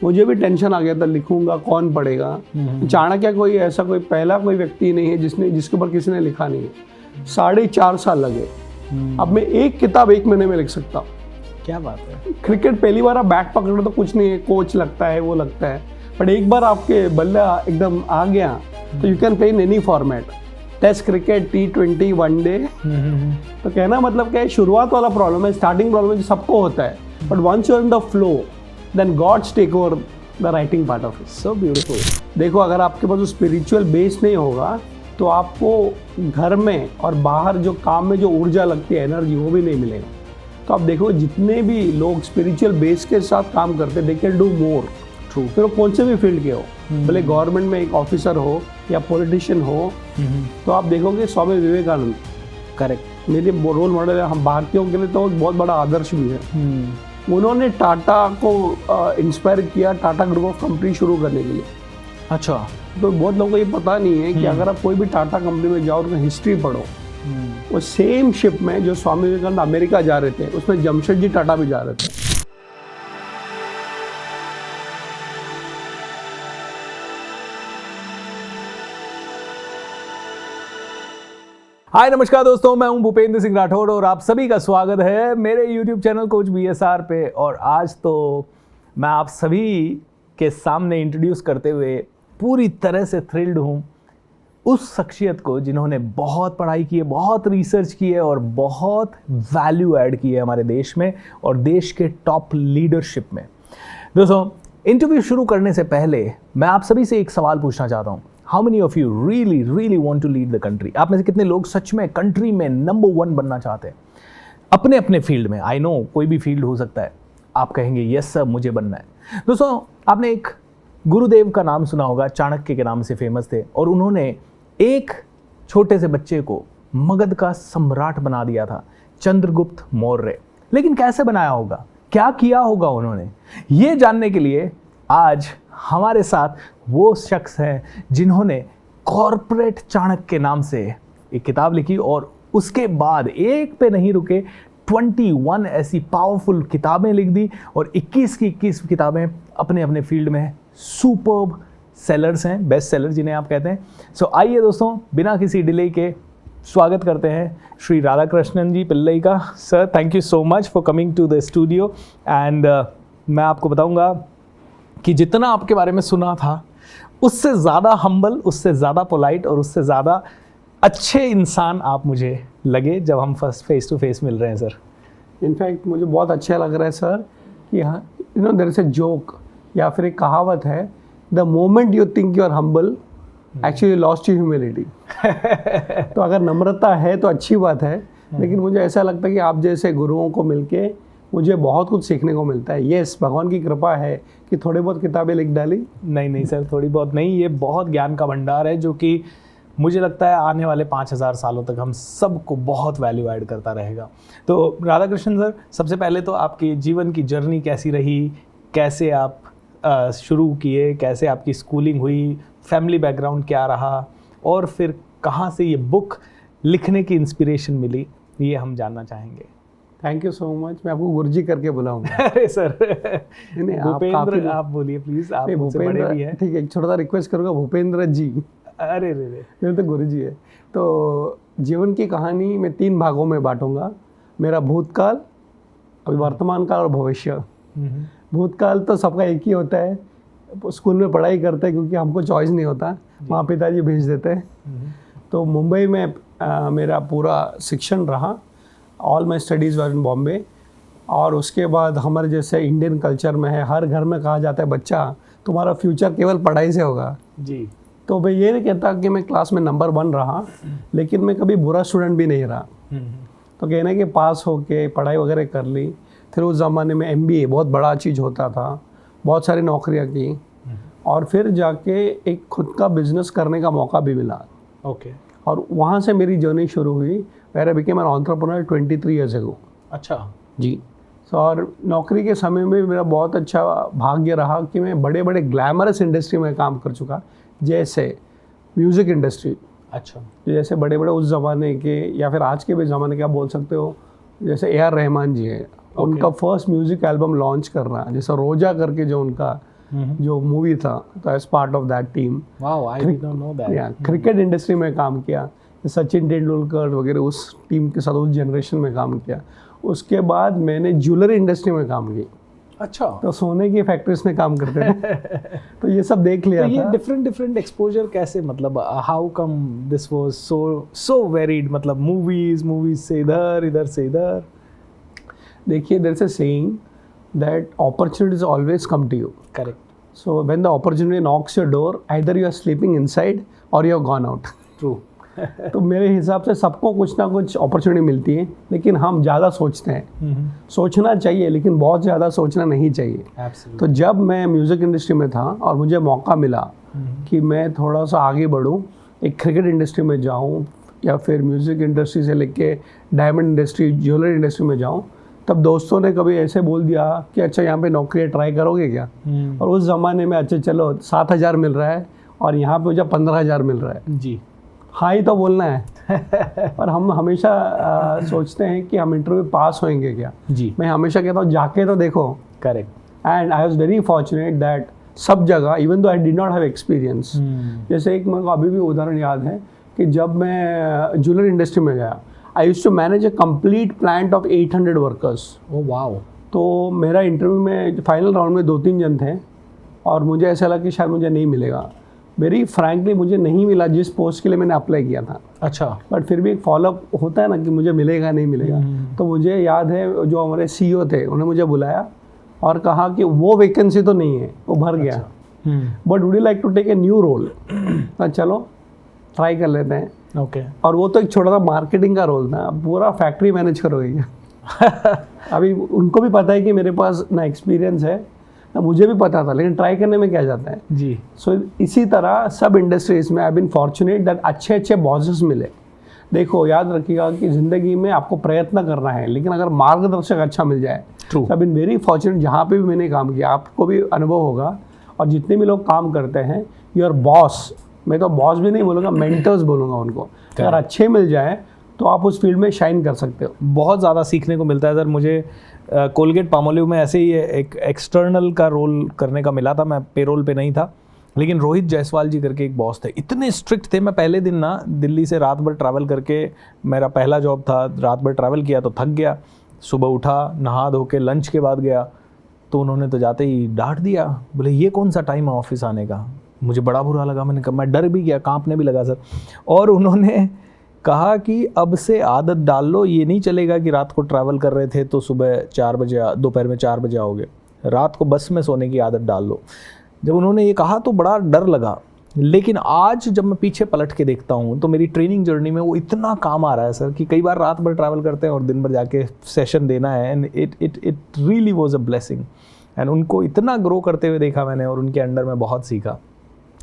मुझे भी टेंशन आ गया था, लिखूंगा कौन पढ़ेगा। चाणक्य कोई ऐसा कोई पहला कोई व्यक्ति नहीं है जिसके ऊपर किसी ने लिखा नहीं है। 4.5 साल लगे। अब मैं एक किताब 1 महीने में लिख सकता हूँ। क्या बात है। क्रिकेट पहली बार आप बैट पकड़ो तो कुछ नहीं है, कोच लगता है, वो लगता है, बट एक बार आपके बल्ला एकदम आ गया तो you can play in any format. Test cricket, T20, one day. तो कहना मतलब क्या है, शुरुआत वाला प्रॉब्लम है, स्टार्टिंग प्रॉब्लम है, सबको होता है, but once you are in the flow then God's take over the writing part of it. So beautiful. देखो, अगर आपके पास स्पिरिचुअल बेस नहीं होगा तो आपको घर में और बाहर जो काम में जो ऊर्जा लगती है, एनर्जी, वो भी नहीं मिलेगा। तो आप देखो जितने भी लोग स्पिरिचुअल बेस के साथ काम करते हैं, they can do more. True. फिर वो कौन से भी फील्ड के हो, भले गवर्नमेंट में एक ऑफिसर हो या पॉलिटिशियन हो, तो आप देखोगे स्वामी विवेकानंद करेक्ट मेरे रोल मॉडल है। हम भारतीयों के लिए तो बहुत बड़ा आदर्श भी है। उन्होंने टाटा को इंस्पायर किया टाटा ग्रुप ऑफ कंपनी शुरू करने के लिए। अच्छा। तो बहुत लोगों को ये पता नहीं है कि अगर आप कोई भी टाटा कंपनी में जाओ, उनका हिस्ट्री पढ़ो, वो सेम शिप में जो स्वामी विवेकानंद अमेरिका जा रहे थे, उसमें जमशेदजी टाटा भी जा रहे थे। हाय नमस्कार दोस्तों, मैं हूं भूपेंद्र सिंह राठौड़ और आप सभी का स्वागत है मेरे YouTube चैनल कोच BSR पे। और आज तो मैं आप सभी के सामने इंट्रोड्यूस करते हुए पूरी तरह से थ्रिल्ड हूं उस शख्सियत को जिन्होंने बहुत पढ़ाई की है, बहुत रिसर्च की है और बहुत वैल्यू ऐड की है हमारे देश में और देश के टॉप लीडरशिप में। दोस्तों, इंटरव्यू शुरू करने से पहले मैं आप सभी से एक सवाल पूछना चाहता हूं। How many of you really want to lead the country? आप में से कितने लोग सच में कंट्री में नंबर 1 बनना चाहते हैं अपने अपने फील्ड में? आई नो कोई भी फील्ड हो सकता है, आप कहेंगे यस सर मुझे बनना है। दोस्तों, आपने एक गुरुदेव का नाम सुना होगा, चाणक्य के नाम से फेमस थे और उन्होंने एक छोटे से बच्चे को मगध का सम्राट बना दिया था, चंद्रगुप्त मौर्य। लेकिन कैसे बनाया होगा, क्या किया होगा उन्होंने, ये जानने के लिए आज हमारे साथ वो शख्स हैं जिन्होंने कॉर्पोरेट चाणक्य के नाम से एक किताब लिखी और उसके बाद एक पे नहीं रुके, 21 ऐसी पावरफुल किताबें लिख दी और 21 की 21 किताबें अपने अपने फील्ड में सुपर्ब सेलर्स हैं, बेस्ट सेलर जिन्हें आप कहते हैं। सो आइए दोस्तों, बिना किसी डिले के स्वागत करते हैं श्री राधाकृष्णन जी पिल्लई का। Sir, thank you so much for coming to the studio. And मैं आपको बताऊंगा कि जितना आपके बारे में सुना था उससे ज़्यादा हम्बल, उससे ज़्यादा पोलाइट और उससे ज़्यादा अच्छे इंसान आप मुझे लगे जब हम फर्स्ट फेस टू फेस मिल रहे हैं सर। इनफैक्ट मुझे बहुत अच्छा लग रहा है सर कि हाँ, you know there is a joke या फिर एक कहावत है, the moment you think you are humble actually lost your humility. तो अगर नम्रता है तो अच्छी बात है, लेकिन मुझे ऐसा लगता है कि आप जैसे गुरुओं को मिलके मुझे बहुत कुछ सीखने को मिलता है। यस, भगवान की कृपा है कि थोड़ी बहुत किताबें लिख डाली। नहीं सर, थोड़ी बहुत नहीं, ये बहुत ज्ञान का भंडार है जो कि मुझे लगता है आने वाले 5000 सालों तक हम सबको बहुत वैल्यू ऐड करता रहेगा। तो राधाकृष्णन सर, सबसे पहले तो आपके जीवन की जर्नी कैसी रही, कैसे आप शुरू किए, कैसे आपकी स्कूलिंग हुई, फैमिली बैकग्राउंड क्या रहा और फिर कहाँ से ये बुक लिखने की इंस्पिरेशन मिली, ये हम जानना चाहेंगे। Thank you so much. मैं आपको गुरुजी करके बुलाऊंगा। अरे सर, भूपेंद्र आप बोलिए प्लीज, आप मुझसे बड़े भी हैं। ठीक है, एक छोटा सा रिक्वेस्ट करूँगा, भूपेंद्र जी। अरे रे ये तो गुरुजी है। तो जीवन की कहानी मैं 3 भागों में बांटूंगा। मेरा भूतकाल, अभी वर्तमान काल और भविष्य। भूतकाल तो सबका एक ही होता है, स्कूल में पढ़ाई करते हैं क्योंकि हमको चॉइस नहीं होता, माँ पिताजी भेज देते हैं। तो मुंबई में मेरा पूरा शिक्षण रहा, ऑल माई स्टडीज़ वर इन बॉम्बे। और उसके बाद हमारे जैसे इंडियन कल्चर में है, हर घर में कहा जाता है बच्चा तुम्हारा फ्यूचर केवल पढ़ाई से होगा जी। तो मैं ये नहीं कहता कि मैं क्लास में नंबर 1 रहा, लेकिन मैं कभी बुरा स्टूडेंट भी नहीं रहा। तो कहना कि पास होके पढ़ाई वगैरह कर ली। फिर उस ज़माने में MBA बहुत बड़ा चीज़ होता था, बहुत सारी नौकरियाँ की और फिर जाके एक खुद का बिजनेस करने का मौका भी मिला। ओके। और वहाँ से मेरी जर्नी शुरू हुई, where I became an entrepreneur 23 years ago. अच्छा जी। और नौकरी के समय में मेरा बहुत अच्छा भाग्य रहा कि मैं बड़े बड़े ग्लैमरस इंडस्ट्री में काम कर चुका, जैसे म्यूज़िक इंडस्ट्री। अच्छा। जैसे बड़े बड़े उस ज़माने के या फिर आज के भी ज़माने के आप बोल सकते हो, जैसे AR रहमान जी है, उनका फर्स्ट म्यूज़िक एल्बम लॉन्च करना, जैसा रोजा करके जो उनका जो मूवी था, तो as part of that team. Wow, I did not know that. Cricket industry में काम किया, सचिन तेंदुलकर वगैरह उस टीम के साथ उस जनरेशन में काम किया। उसके बाद मैंने ज्वेलरी इंडस्ट्री में काम की। अच्छा, तो सोने की फैक्ट्रीज में काम करते थे। तो ये सब देख लिया तो ये था। डिफरेंट एक्सपोजर कैसे, मतलब how come this was so varied, मतलब मूवीज से इधर से इधर। देखिए, there is a saying that opportunities always come to you. Correct. So when the opportunity knocks your door, either you are sleeping inside or you are gone out. True. तो मेरे हिसाब से सबको कुछ ना कुछ अपॉर्चुनिटी मिलती है, लेकिन हम ज़्यादा सोचते हैं। सोचना चाहिए, लेकिन बहुत ज़्यादा सोचना नहीं चाहिए। एब्सोल्युटली। तो जब मैं म्यूज़िक इंडस्ट्री में था और मुझे मौका मिला कि मैं थोड़ा सा आगे बढ़ूं, एक क्रिकेट इंडस्ट्री में जाऊं या फिर म्यूज़िक इंडस्ट्री से लेके डायमंड इंडस्ट्री, ज्वेलरी इंडस्ट्री में जाऊं, तब दोस्तों ने कभी ऐसे बोल दिया कि अच्छा यहाँ पे नौकरी ट्राई करोगे क्या। और उस ज़माने में अच्छा चलो 7,000 मिल रहा है और यहाँ पे मुझे 15,000 मिल रहा है। जी। हाँ ही तो बोलना है। और हम हमेशा सोचते हैं कि हम इंटरव्यू पास होंगे क्या। जी। मैं हमेशा कहता हूँ जाके तो देखो। Correct. And I was very fortunate that सब जगह, even though I did not have experience. जैसे एक मेरे को अभी भी उदाहरण याद है कि जब मैं ज्वेलरी इंडस्ट्री में गया, I used to manage a complete plant of 800 workers. Oh wow. तो मेरा इंटरव्यू में फाइनल राउंड में 2-3 जन थे और मुझे ऐसा लगा कि शायद मुझे नहीं मिलेगा। वेरी फ्रैंकली मुझे नहीं मिला जिस पोस्ट के लिए मैंने अप्लाई किया था। अच्छा। बट फिर भी एक फॉलोअप होता है ना कि मुझे मिलेगा नहीं मिलेगा। तो मुझे याद है जो हमारे CEO थे, उन्होंने मुझे बुलाया और कहा कि वो वैकेंसी तो नहीं है, वो भर गया, but would you like to take a new role. चलो ट्राई कर लेते हैं। ओके। और वो तो एक छोटा सा मार्केटिंग का रोल था, पूरा फैक्ट्री मैनेज करोगे। अभी उनको भी पता है कि मेरे पास ना एक्सपीरियंस है ना मुझे भी पता था, लेकिन ट्राई करने में क्या जाता है। जी। सो इसी तरह सब इंडस्ट्रीज में आई बीन फॉर्चुनेट दैट अच्छे बॉसेस मिले। देखो, याद रखिएगा कि ज़िंदगी में आपको प्रयत्न करना है, लेकिन अगर मार्गदर्शक अच्छा मिल जाए। True. I been very fortunate, जहाँ पे भी मैंने काम किया, आपको भी अनुभव होगा। और जितने भी लोग काम करते हैं, योर बॉस, मैं तो बॉस भी नहीं बोलूँगा, मेंटर्स बोलूँगा उनको, अगर अच्छे मिल जाए तो आप उस फील्ड में शाइन कर सकते हो। बहुत ज़्यादा सीखने को मिलता है सर। मुझे कोलगेट पामोलिव में ऐसे ही एक एक्सटर्नल का रोल करने का मिला था। मैं पेरोल पे नहीं था, लेकिन रोहित जायसवाल जी करके एक बॉस थे, इतने स्ट्रिक्ट थे। मैं पहले दिन ना दिल्ली से रात भर ट्रैवल करके, मेरा पहला जॉब था, रात भर ट्रैवल किया तो थक गया। सुबह उठा, नहा धो के लंच के बाद गया, तो उन्होंने तो जाते ही डांट दिया, बोले ये कौन सा टाइम है ऑफिस आने का। मुझे बड़ा बुरा लगा, मैंने कहा, मैं डर भी गया, कांपने भी लगा सर। और उन्होंने कहा कि अब से आदत डाल लो, ये नहीं चलेगा कि रात को ट्रैवल कर रहे थे तो सुबह 4 बजे, दोपहर में 4 बजे आओगे, रात को बस में सोने की आदत डाल लो। जब उन्होंने ये कहा तो बड़ा डर लगा, लेकिन आज जब मैं पीछे पलट के देखता हूँ तो मेरी ट्रेनिंग जर्नी में वो इतना काम आ रहा है सर, कि कई बार रात भर ट्रैवल करते हैं और दिन भर जाके सेशन देना है। And it really was a blessing. And उनको इतना ग्रो करते हुए देखा मैंने, और उनके अंडर में बहुत सीखा।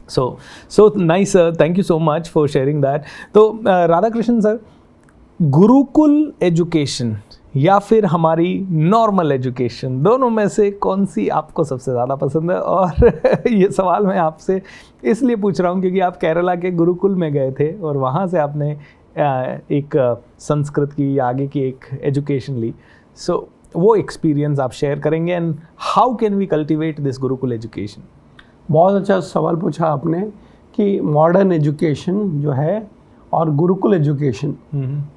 So nice sir, thank you so much for sharing that. तो राधाकृष्ण सर, गुरुकुल एजुकेशन या फिर हमारी नॉर्मल एजुकेशन, दोनों में से कौन सी आपको सबसे ज़्यादा पसंद है? और ये सवाल मैं आपसे इसलिए पूछ रहा हूँ क्योंकि आप केरला के गुरुकुल में गए थे और वहाँ से आपने एक संस्कृत की या आगे की एक एजुकेशन ली। सो वो एक्सपीरियंस आप शेयर करेंगे, and how can we cultivate this gurukul education? बहुत अच्छा सवाल पूछा आपने कि मॉडर्न एजुकेशन जो है और गुरुकुल एजुकेशन,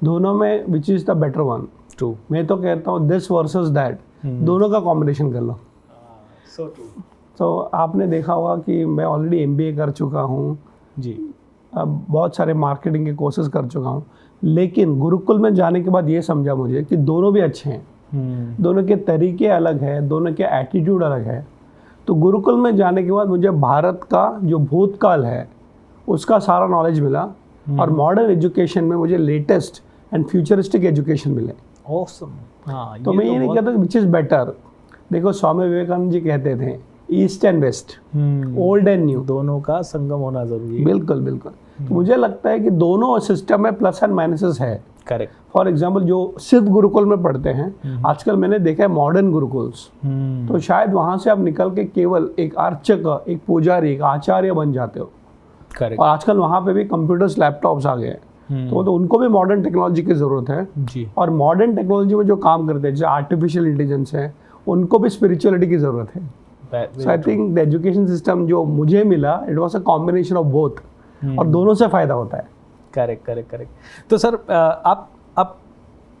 दोनों में which is the better one. True. मैं तो कहता हूँ दिस वर्सेस दैट, दोनों का कॉम्बिनेशन कर लो। So true. तो आपने देखा होगा कि मैं ऑलरेडी MBA कर चुका हूँ जी, अब बहुत सारे मार्केटिंग के कोर्सेज कर चुका हूँ, लेकिन गुरुकुल में जाने के बाद ये समझा मुझे कि दोनों भी अच्छे हैं। दोनों के तरीके अलग है, दोनों के एटीट्यूड अलग है। तो गुरुकुल में जाने के बाद मुझे भारत का जो भूतकाल है उसका सारा नॉलेज मिला, और मॉडर्न एजुकेशन में मुझे लेटेस्ट एंड फ्यूचरिस्टिक एजुकेशन मिले। ऑसम। हाँ, तो मैं ये नहीं कहता विच इज़ बेटर। देखो, स्वामी विवेकानंद जी कहते थे east and west, old and new, दोनों का संगम होना जरूरी है। बिल्कुल बिल्कुल। तो मुझे लगता है कि दोनों सिस्टम में प्लस एंड माइनसेस है। करेक्ट। फॉर एग्जाम्पल, जो सिर्फ गुरुकुल में पढ़ते हैं, आजकल मैंने देखा है मॉडर्न गुरुकुल्स, तो शायद वहाँ से आप निकल के केवल एक अर्चक, एक पुजारी, एक आचार्य बन जाते हो। करेक्ट। और आजकल वहाँ पे भी कंप्यूटर्स, लैपटॉप्स आ गए हैं, तो उनको भी मॉडर्न टेक्नोलॉजी की ज़रूरत है जी। और मॉडर्न टेक्नोलॉजी में जो काम करते हैं, जैसे आर्टिफिशियल इंटेलिजेंस है, उनको भी स्पिरिचुअलिटी की ज़रूरत है। So I think the education system जो मुझे मिला it was a combination of both, और दोनों से फायदा होता है। करेक्ट। तो सर आप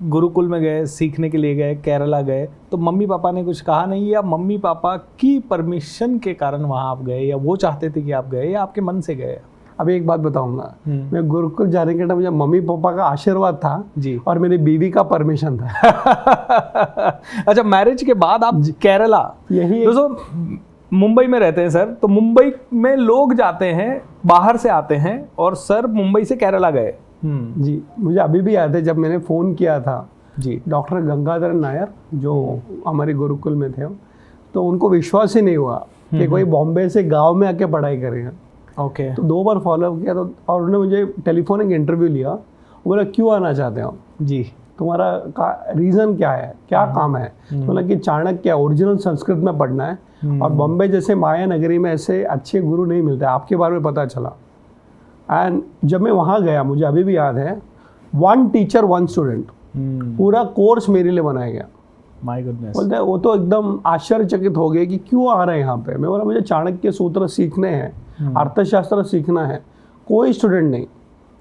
गुरुकुल में गए, सीखने के लिए गए, केरला गए, तो मम्मी पापा ने कुछ कहा नहीं, या मम्मी पापा की परमिशन के कारण वहाँ आप गए, या वो चाहते थे कि आप गए, या आपके मन से गए? अभी एक बात बताऊंगा, मैं गुरुकुल जाने के टाइम मुझे मम्मी पापा का आशीर्वाद था जी, और मेरी बीवी का परमिशन था। अच्छा, मैरिज के बाद आप केरला, यही दोस्तों मुंबई में रहते हैं सर, तो मुंबई में लोग जाते हैं, बाहर से आते हैं, और सर मुंबई से केरला गए। जी, मुझे अभी भी याद है जब मैंने फ़ोन किया था जी, डॉक्टर गंगाधर नायर जो हमारे गुरुकुल में थे, तो उनको विश्वास ही नहीं हुआ कि कोई बॉम्बे से गांव में आके पढ़ाई करेगा। ओके। तो 2 बार फॉलोअप किया, तो और उन्होंने मुझे टेलीफोनिक इंटरव्यू लिया। बोला क्यों आना चाहते हो जी, तुम्हारा रीज़न क्या है, क्या काम है? तो बोला कि चाणक्य ओरिजिनल संस्कृत में पढ़ना है, और बॉम्बे जैसे माया नगरी में ऐसे अच्छे गुरु नहीं मिलते। आपके बारे में पता चला, एंड जब मैं वहाँ गया मुझे अभी भी याद है, 1 टीचर 1 स्टूडेंट, पूरा कोर्स मेरे लिए बनाया गया। My goodness. बोलते हैं वो तो एकदम आश्चर्यचकित हो गए कि क्यों आ रहे हैं यहाँ पे। मैं बोला मुझे चाणक्य सूत्र सीखने हैं, अर्थशास्त्र सीखना है, कोई स्टूडेंट नहीं।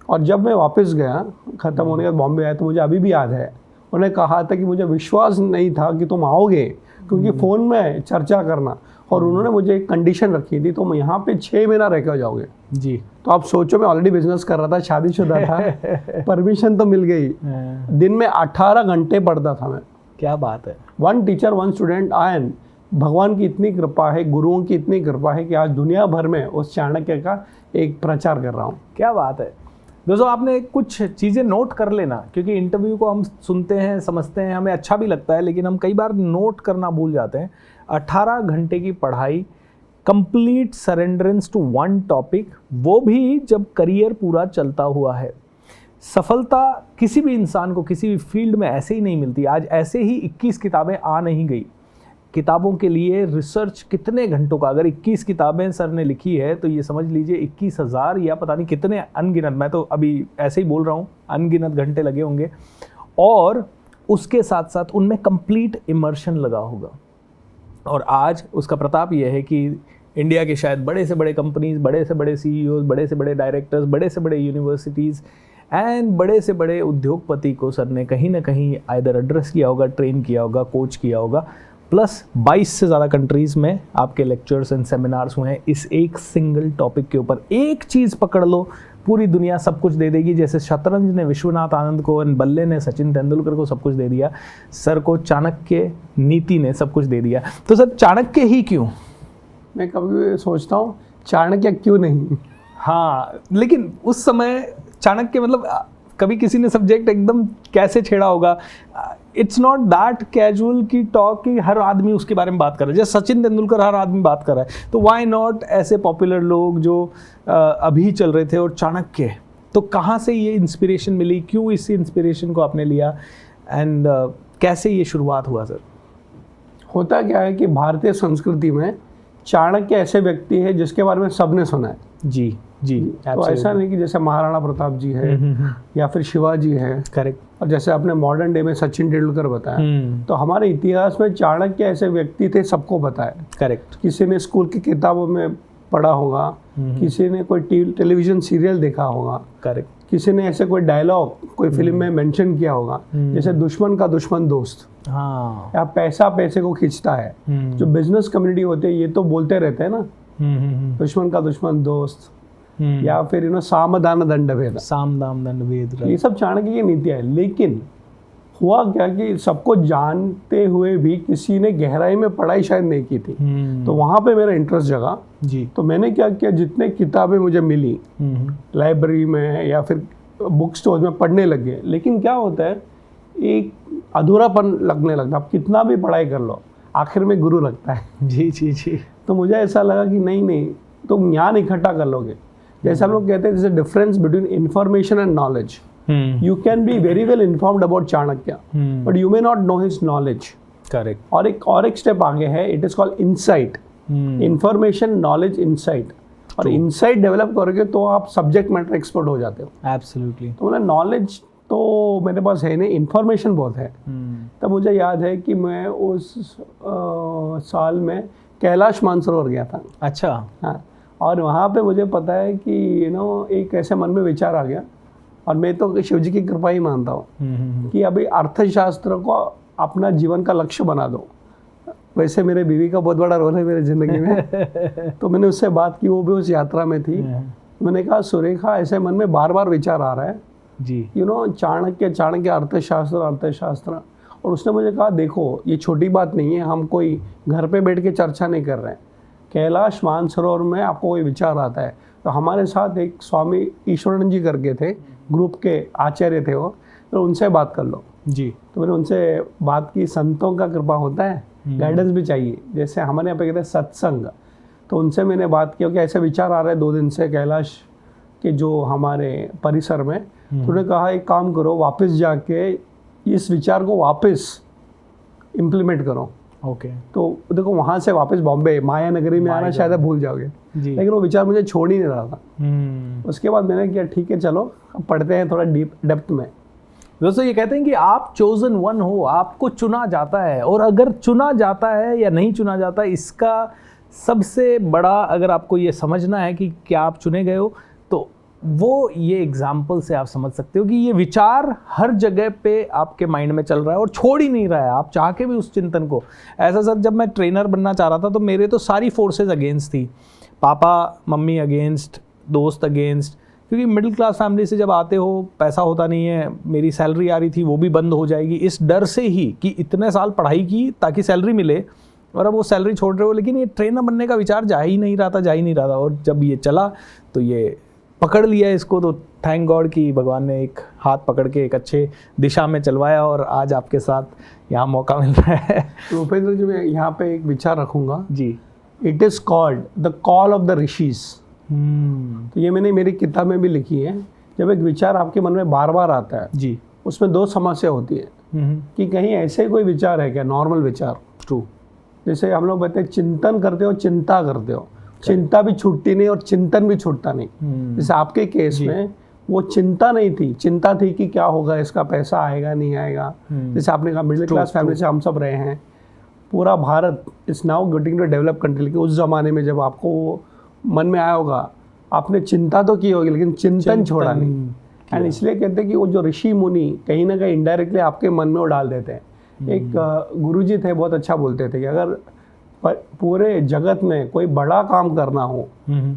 और जब मैं वापस गया ख़त्म होने के बाद बॉम्बे आया, तो मुझे अभी भी याद है उन्हें कहा था कि मुझे विश्वास नहीं था कि तुम आओगे, क्योंकि फ़ोन में चर्चा करना, और उन्होंने मुझे एक कंडीशन रखी थी, तुम यहाँ पे 6 महीना रह कर जाओगे जी। तो आप सोचो, मैं ऑलरेडी बिजनेस कर रहा था, शादीशुदा था, परमिशन तो मिल गई। दिन में 18 घंटे पढ़ता था मैं। क्या बात है। 1 टीचर 1 स्टूडेंट, एंड भगवान की इतनी कृपा है, गुरुओं की इतनी कृपा है कि आज दुनिया भर में उस चाणक्य का एक प्रचार कर रहा हूँ। क्या बात है। दोस्तों आपने कुछ चीज़ें नोट कर लेना, क्योंकि इंटरव्यू को हम सुनते हैं, समझते हैं, हमें अच्छा भी लगता है, लेकिन हम कई बार नोट करना भूल जाते हैं। 18 घंटे की पढ़ाई, कंप्लीट सरेंडरेंस टू 1 टॉपिक, वो भी जब करियर पूरा चलता हुआ है। सफलता किसी भी इंसान को किसी भी फील्ड में ऐसे ही नहीं मिलती। आज ऐसे ही 21 किताबें आ नहीं गई। किताबों के लिए रिसर्च कितने घंटों का, अगर 21 किताबें सर ने लिखी है तो ये समझ लीजिए 21,000 या पता नहीं कितने अनगिनत, मैं तो अभी ऐसे ही बोल रहा हूँ, अनगिनत घंटे लगे होंगे, और उसके साथ साथ उनमें कंप्लीट इमर्शन लगा होगा। और आज उसका प्रताप ये है कि इंडिया के शायद बड़े से बड़े कंपनीज, बड़े से बड़े सीईओज, बड़े से बड़े डायरेक्टर्स, बड़े से बड़े यूनिवर्सिटीज़ एंड बड़े से बड़े उद्योगपति को सर ने कहीं ना कहीं आइदर एड्रेस किया होगा, ट्रेन किया होगा, कोच किया होगा। प्लस 22 से ज़्यादा कंट्रीज़ में आपके लेक्चर्स एंड सेमिनार्स हुए हैं इस एक सिंगल टॉपिक के ऊपर। एक चीज़ पकड़ लो, पूरी दुनिया सब कुछ दे देगी। जैसे शतरंज ने विश्वनाथ आनंद को, एंड बल्ले ने सचिन तेंदुलकर को सब कुछ दे दिया, सर को चाणक्य नीति ने सब कुछ दे दिया। तो सर चाणक्य ही क्यों? मैं कभी सोचता हूँ चाणक्य क्यों नहीं। हाँ, लेकिन उस समय चाणक्य मतलब कभी किसी ने सब्जेक्ट एकदम कैसे छेड़ा होगा। इट्स नॉट दैट कैजुअल की टॉक कि हर आदमी उसके बारे में बात कर रहा है। जैसे सचिन तेंदुलकर हर आदमी बात कर रहा है, तो व्हाई नॉट ऐसे पॉपुलर लोग जो अभी चल रहे थे। और चाणक्य, तो कहाँ से ये इंस्पिरेशन मिली, क्यों इस इंस्पिरेशन को आपने लिया, एंड कैसे ये शुरुआत हुआ सर? होता क्या है कि भारतीय संस्कृति में चाणक्य ऐसे व्यक्ति है जिसके बारे में सबने सुना है। जी जी, तो ऐसा नहीं कि जैसे महाराणा प्रताप जी है या फिर शिवाजी है, करेक्ट, और जैसे आपने मॉडर्न डे में सचिन तेंदुलकर बताया, तो हमारे इतिहास में चाणक्य ऐसे व्यक्ति थे, सबको पता है। करेक्ट। किसी ने स्कूल की किताबों में पढ़ा होगा, किसी ने कोई टेलीविजन सीरियल देखा होगा, करेक्ट, किसी ने ऐसे कोई डायलॉग कोई फिल्म में मेंशन किया होगा, जैसे दुश्मन का दुश्मन दोस्त, हाँ, या पैसा पैसे को खींचता है। जो बिजनेस कम्युनिटी होते हैं ये तो बोलते रहते हैं ना, दुश्मन का दुश्मन दोस्त, या फिर साम दान दंड भेद, साम दाम दंड भेद, ये सब चाणक्य की नीतियाँ है। लेकिन हुआ क्या कि सबको जानते हुए भी किसी ने गहराई में पढ़ाई शायद नहीं की थी, तो वहाँ पे मेरा इंटरेस्ट जगा जी। तो मैंने क्या किया, जितने किताबें मुझे मिली लाइब्रेरी में या फिर बुक स्टोर में पढ़ने लग गए। लेकिन क्या होता है, एक अधूरापन लगने लगता, आप कितना भी पढ़ाई कर लो आखिर में गुरु लगता है। जी जी जी। तो मुझे ऐसा लगा कि नहीं, तुम ज्ञान इकट्ठा कर लोगे। जैसे हम लोग कहते हैं, जैसे difference between information and knowledge. You can be very well informed about Chanakya, but you may not know his knowledge. Correct. और एक स्टेप आगे है, it is called insight. Information, knowledge, insight. और insight डेवलप करोगे तो आप सब्जेक्ट मैटर एक्सपर्ट हो जाते हो। Absolutely. तो मतलब नॉलेज तो मेरे पास है नहीं, इन्फॉर्मेशन बहुत है। तब मुझे याद है कि मैं उस साल में कैलाश मानसरोवर गया था। अच्छा। हाँ, और वहाँ पे मुझे पता है कि एक ऐसे मन में विचार आ गया, और मैं तो शिव जी की कृपा ही मानता हूँ कि अभी अर्थशास्त्र को अपना जीवन का लक्ष्य बना दो। वैसे मेरे बीवी का बहुत बड़ा रोल है मेरी ज़िंदगी में। तो मैंने उससे बात की, वो भी उस यात्रा में थी। मैंने कहा सुरेखा, ऐसे मन में बार बार विचार आ रहा है जी, चाणक्य अर्थशास्त्र। और उसने मुझे कहा देखो, ये छोटी बात नहीं है, हम कोई घर पे बैठ के चर्चा नहीं कर रहे हैं। कैलाश मानसरोवर में आपको कोई विचार आता है तो हमारे साथ एक स्वामी ईश्वरानंद जी करके थे, ग्रुप के आचार्य थे वो, तो उनसे बात कर लो जी। तो मैंने उनसे बात की। संतों का कृपा होता है, गाइडेंस भी चाहिए, जैसे हमारे यहाँ पे कहते हैं सत्संग। तो उनसे मैंने बात की कि ऐसे विचार आ रहे हैं 2 दिन से कैलाश के जो हमारे परिसर में। तो उन्होंने कहा एक काम करो, वापस जाके इस विचार को वापस इम्प्लीमेंट करो। ओके। तो देखो, वहाँ से वापस बॉम्बे माया नगरी में आना शायद आप भूल जाओगे, लेकिन वो विचार मुझे छोड़ ही नहीं रहा था। उसके बाद मैंने किया ठीक है चलो अब पढ़ते हैं थोड़ा डीप डेप्थ में। दोस्तों ये कहते हैं कि आप चोजन वन हो, आपको चुना जाता है, और अगर चुना जाता है या नहीं चुना जाता, इसका सबसे बड़ा अगर आपको ये समझना है कि क्या आप चुने गए हो, तो वो ये एग्जाम्पल से आप समझ सकते हो कि ये विचार हर जगह पे आपके माइंड में चल रहा है और छोड़ ही नहीं रहा है, आप चाह के भी उस चिंतन को। ऐसा सर, जब मैं ट्रेनर बनना चाह रहा था तो मेरे तो सारी फोर्सेज अगेंस्ट थी, पापा मम्मी अगेंस्ट, दोस्त अगेंस्ट, क्योंकि मिडिल क्लास फैमिली से जब आते हो, पैसा होता नहीं है, मेरी सैलरी आ रही थी वो भी बंद हो जाएगी, इस डर से ही कि इतने साल पढ़ाई की ताकि सैलरी मिले, और अब वो सैलरी छोड़ रहे हो, लेकिन ये ट्रेनर बनने का विचार जा ही नहीं रहा था। और जब ये चला तो ये पकड़ लिया इसको, तो थैंक गॉड कि भगवान ने एक हाथ पकड़ के एक अच्छे दिशा में चलवाया, और आज आपके साथ यहाँ मौका मिल रहा है। तो उपेंद्र जी, मैं यहाँ पे एक विचार रखूँगा जी। It is called the call of the rishis. तो ये मैंने मेरी किताब में भी लिखी है। जब एक विचार आपके मन में बार बार आता है जी, उसमें 2 समस्या होती है कि कहीं ऐसे कोई विचार है क्या, नॉर्मल विचार। ट्रू। जैसे हम लोग कहते हैं चिंतन करते हो, चिंता करते हो, चिंता भी छूटती नहीं और चिंतन भी छूटता नहीं। जैसे आपके केस में वो चिंता नहीं थी, चिंता थी कि क्या होगा, इसका पैसा आएगा नहीं आएगा। जैसे आपने कहा मिडिल क्लास फैमिली से हम सब रहे हैं, पूरा Bharat is now getting to develop country. लेकिन उस जमाने में जब आपको मन में आया होगा, आपने चिंता तो की होगी लेकिन चिंतन छोड़ा नहीं। एंड इसलिए कहते हैं कि वो जो ऋषि मुनि कहीं ना कहीं इनडायरेक्टली आपके मन में वो डाल देते हैं। एक गुरुजी थे, बहुत अच्छा बोलते थे कि अगर पूरे जगत में कोई बड़ा काम करना हो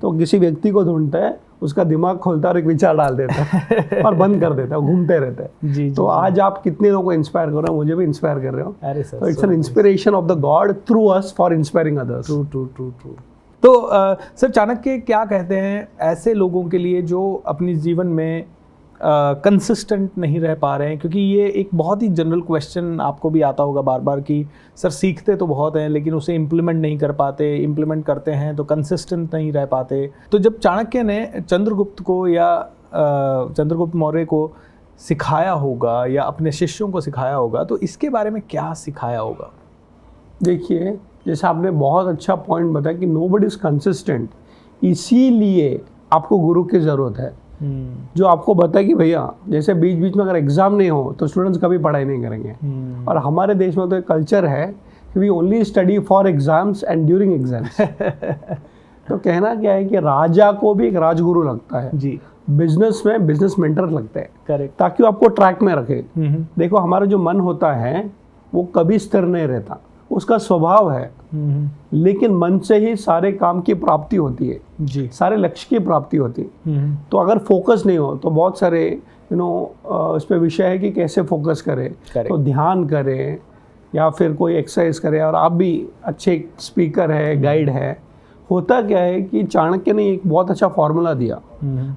तो किसी व्यक्ति को ढूंढते हैं, उसका दिमाग खोलता है और एक विचार डाल देता है और बंद कर देता है, घूमते रहते हैं। तो आज आप कितने लोगों को इंस्पायर कर रहे हो, मुझे भी इंस्पायर कर रहे हो। तो it's an inspiration of the God through us for inspiring others. True. तो सर, चाणक्य क्या कहते हैं ऐसे लोगों के लिए जो अपनी जीवन में कंसिस्टेंट नहीं रह पा रहे हैं? क्योंकि ये एक बहुत ही जनरल क्वेश्चन आपको भी आता होगा बार बार कि सर सीखते तो बहुत हैं लेकिन उसे इम्प्लीमेंट नहीं कर पाते, इम्प्लीमेंट करते हैं तो कंसिस्टेंट नहीं रह पाते। तो जब चाणक्य ने चंद्रगुप्त को या चंद्रगुप्त मौर्य को सिखाया होगा या अपने शिष्यों को सिखाया होगा, तो इसके बारे में क्या सिखाया होगा? देखिए, जैसे आपने बहुत अच्छा पॉइंट बताया कि नोबडी इज कंसिस्टेंट, इसीलिए आपको गुरु की ज़रूरत है जो आपको बताए कि भैया जैसे बीच बीच में अगर एग्ज़ाम नहीं हो तो स्टूडेंट्स कभी पढ़ाई नहीं करेंगे। और हमारे देश में तो एक कल्चर है कि we only study for exams and during exams. तो कहना क्या है कि राजा को भी एक राजगुरु लगता है जी, बिजनेस में बिजनेस मेंटर लगता है, करेक्ट, ताकि वो आपको ट्रैक में रखे। देखो, हमारा जो मन होता है वो कभी स्थिर नहीं रहता, उसका स्वभाव है, लेकिन मन से ही सारे काम की प्राप्ति होती है जी, सारे लक्ष्य की प्राप्ति होती है। तो अगर फोकस नहीं हो तो बहुत सारे उस पर विषय है कि कैसे फोकस करें। तो ध्यान करें या फिर कोई एक्सरसाइज करें। और आप भी अच्छे स्पीकर है, गाइड है। होता क्या है कि चाणक्य ने एक बहुत अच्छा फॉर्मूला दिया,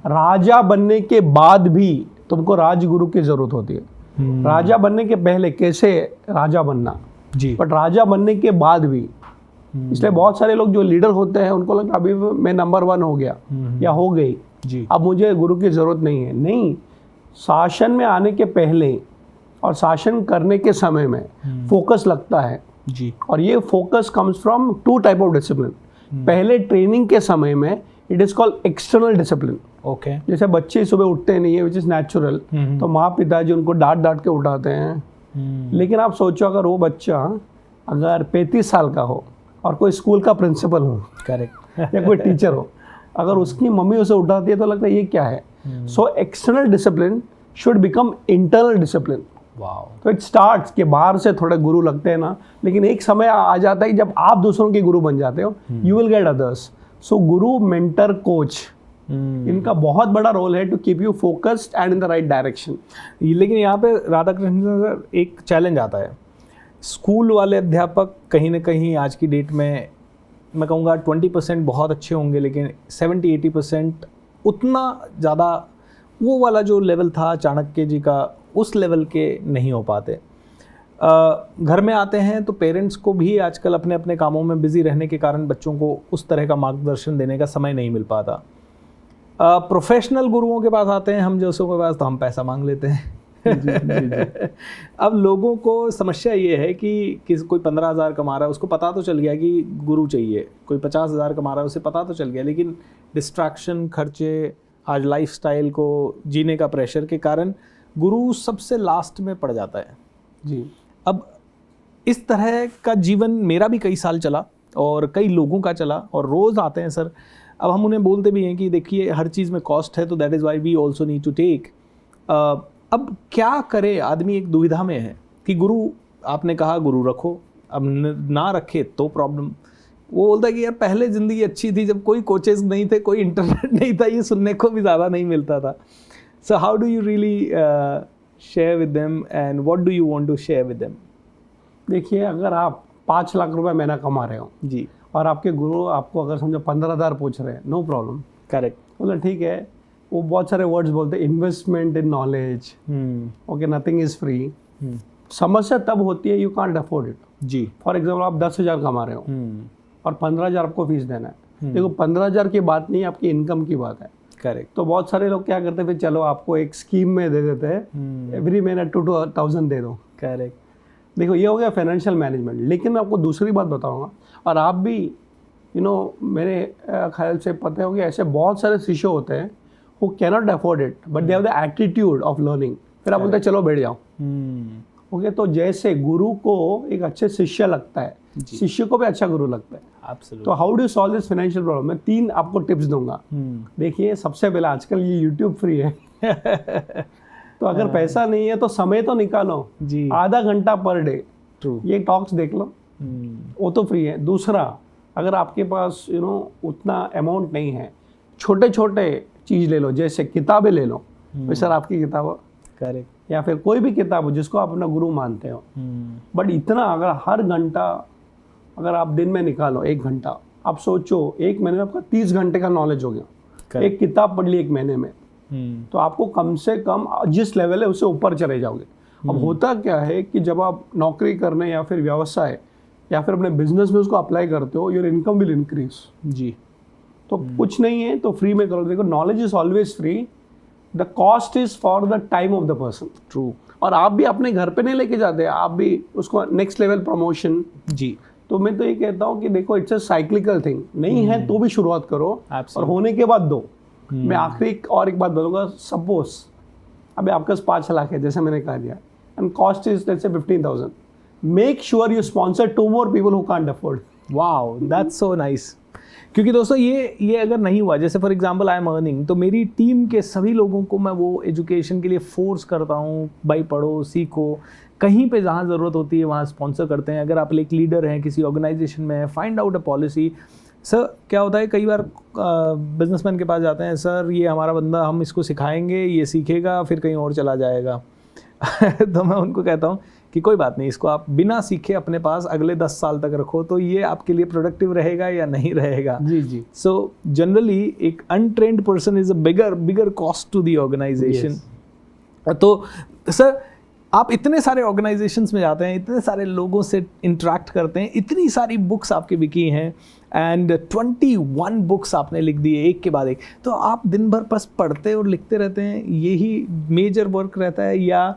राजा बनने के बाद भी तुमको राजगुरु की जरूरत होती है। राजा बनने के पहले कैसे राजा बनना जी, बट राजा बनने के बाद भी। इसलिए बहुत सारे लोग जो लीडर होते हैं उनको लगता है अभी मैं नंबर 1 हो गया या हो गई जी, अब मुझे गुरु की जरूरत नहीं है। नहीं, शासन में आने के पहले और शासन करने के समय में फोकस लगता है जी। और ये focus comes from 2 type of discipline. पहले ट्रेनिंग के समय में it is called external discipline. Okay, जैसे बच्चे सुबह उठते नहीं है विच इज नेचुरल, तो माँ पिताजी उनको डांट के उठाते हैं। लेकिन आप सोचो, अगर वो बच्चा अगर 35 साल का हो और कोई स्कूल का प्रिंसिपल हो करेक्ट या कोई टीचर हो, अगर उसकी मम्मी उसे उठाती है तो लगता है ये क्या है. So external discipline should become internal discipline. Wow. तो इट स्टार्ट्स के बाहर से थोड़े गुरु लगते हैं ना, लेकिन एक समय आ जाता है कि जब आप दूसरों के गुरु बन जाते हो, you will get others. So guru, mentor, coach, इनका बहुत बड़ा रोल है to keep you focused and in the right direction. लेकिन यहाँ पे राधाकृष्ण सर एक चैलेंज आता है. स्कूल वाले अध्यापक कहीं ना कहीं आज की डेट में मैं कहूँगा 20% बहुत अच्छे होंगे, लेकिन 70-80% उतना ज़्यादा वो वाला जो लेवल था चाणक्य जी का उस लेवल के नहीं हो पाते. घर में आते हैं तो पेरेंट्स को भी आजकल अपने अपने कामों में बिजी रहने के कारण बच्चों को उस तरह का मार्गदर्शन देने का समय नहीं मिल पाता. प्रोफेशनल गुरुओं के पास आते हैं हम जैसों के पास, तो हम पैसा मांग लेते हैं. जी. अब लोगों को समस्या ये है कि कोई 15,000 कमा रहा है, उसको पता तो चल गया कि गुरु चाहिए. कोई 50,000 कमा रहा है, उसे पता तो चल गया, लेकिन डिस्ट्रैक्शन, खर्चे, आज लाइफस्टाइल को जीने का प्रेशर के कारण गुरु सबसे लास्ट में पड़ जाता है. जी. अब इस तरह का जीवन मेरा भी कई साल चला और कई लोगों का चला, और रोज़ आते हैं सर. अब हम उन्हें बोलते भी हैं कि देखिए हर चीज़ में कॉस्ट है, तो that is why we also need to take. अब क्या करे, आदमी एक दुविधा में है कि गुरु, आपने कहा गुरु रखो, अब ना रखे तो प्रॉब्लम. वो बोलता है कि यार पहले ज़िंदगी अच्छी थी जब कोई कोचेस नहीं थे, कोई इंटरनेट नहीं था, ये सुनने को भी ज़्यादा नहीं मिलता था. So how do you really share with them and what do you want to share with them? देखिए, अगर आप 5 लाख रुपए महीना कमा रहे हो जी, और आपके गुरु आपको अगर समझो 15,000 पूछ रहे हैं, नो प्रॉब्लम. करेक्ट. बोला ठीक है. वो बहुत सारे वर्ड्स बोलते हैं, investment in knowledge, okay, nothing is free. समस्या तब होती है यू कांट अफोर्ड इट. जी. फॉर एग्जाम्पल आप 10,000 कमा रहे हो और 15,000 आपको फीस देना है. देखो 15,000 की बात नहीं, आपकी इनकम की बात है. करेक्ट. तो बहुत सारे लोग क्या करते हैं, फिर चलो आपको एक स्कीम में दे देते हैं, एवरी महीना 2,000 दे दो. करेक्ट. देखो ये हो गया फाइनेंशियल मैनेजमेंट. लेकिन मैं आपको दूसरी बात बताऊंगा, और आप भी मेरे ख्याल से पता होगा, ऐसे बहुत सारे शिष्य होते हैं who cannot afford it but they have the attitude of learning. फिर आप बोलते हैं चलो बैठ जाओ. ओके, तो जैसे गुरु को एक अच्छे शिष्य लगता है, शिष्य को भी अच्छा गुरु लगता है. Absolutely. तो how do solve this financial problem? मैं 3 आपको टिप्स दूंगा. देखिए, सबसे पहले आजकल ये यूट्यूब फ्री है. तो अगर पैसा नहीं है तो समय तो निकालो जी. आधा घंटा पर डे. ट्रू. ये टॉक्स देख लो, वो तो फ्री है. दूसरा, अगर आपके पास उतना अमाउंट नहीं है, छोटे छोटे चीज़ ले लो, जैसे किताबें ले लो. सर आपकी किताब, करेक्ट, या फिर कोई भी किताब हो जिसको आप अपना गुरु मानते हो. बट इतना अगर हर घंटा अगर आप दिन में निकालो 1 घंटा, आप सोचो 1 महीने में आपका 30 घंटे का नॉलेज हो गया. एक किताब पढ़ ली 1 महीने में, तो आपको कम से कम जिस लेवल है उससे ऊपर चले जाओगे. अब होता क्या है कि जब आप नौकरी करने या फिर व्यवसाय या फिर अपने बिजनेस में उसको अप्लाई करते हो, योर इनकम विल इंक्रीज. जी. तो कुछ नहीं है तो फ्री में करो. देखो, knowledge is always free, the cost is for the time of the person. True. और आप भी अपने घर पे नहीं लेके जाते, आप भी उसको नेक्स्ट लेवल प्रमोशन. जी. तो मैं तो ये कहता हूँ कि देखो, इट्स अ साइक्लिकल थिंग. नहीं है तो भी शुरुआत करो, और होने के बाद दो. मैं आखिरी और एक बात बोलूँगा. सपोज अभी आपके पास 5 लाख है, जैसे मैंने कहा दिया, and cost is let's say 15,000. Make sure you sponsor 2 more people who can't afford. Wow, that's so nice. क्योंकि दोस्तों ये अगर नहीं हुआ, जैसे for example I am earning, तो मेरी टीम के सभी लोगों को मैं वो एजुकेशन के लिए फोर्स करता हूँ, भाई पढ़ो, सीखो, कहीं पे जहाँ ज़रूरत होती है वहाँ स्पॉन्सर करते हैं. अगर आप एक लीडर हैं किसी ऑर्गेनाइजेशन में, find out a policy. Sir क्या होता है, कई बार बिजनेसमैन के पास जाते हैं, सर ये हमारा बंदा, हम इसको सिखाएंगे, ये सीखेगा, फिर कहीं और चला जाएगा. तो मैं उनको कहता हूँ कि कोई बात नहीं, इसको आप बिना सीखे अपने पास अगले 10 साल तक रखो, तो ये आपके लिए प्रोडक्टिव रहेगा या नहीं रहेगा. जी जी. सो जनरली एक untrained person is a bigger cost to the organization. तो सर आप इतने सारे ऑर्गेनाइजेशंस में जाते हैं, इतने सारे लोगों से इंटरेक्ट करते हैं, इतनी सारी बुक्स आपकी बिकी हैं, एंड 21 बुक्स आपने लिख दिए एक के बाद एक. तो आप दिन भर बस पढ़ते और लिखते रहते हैं, यही मेजर वर्क रहता है, या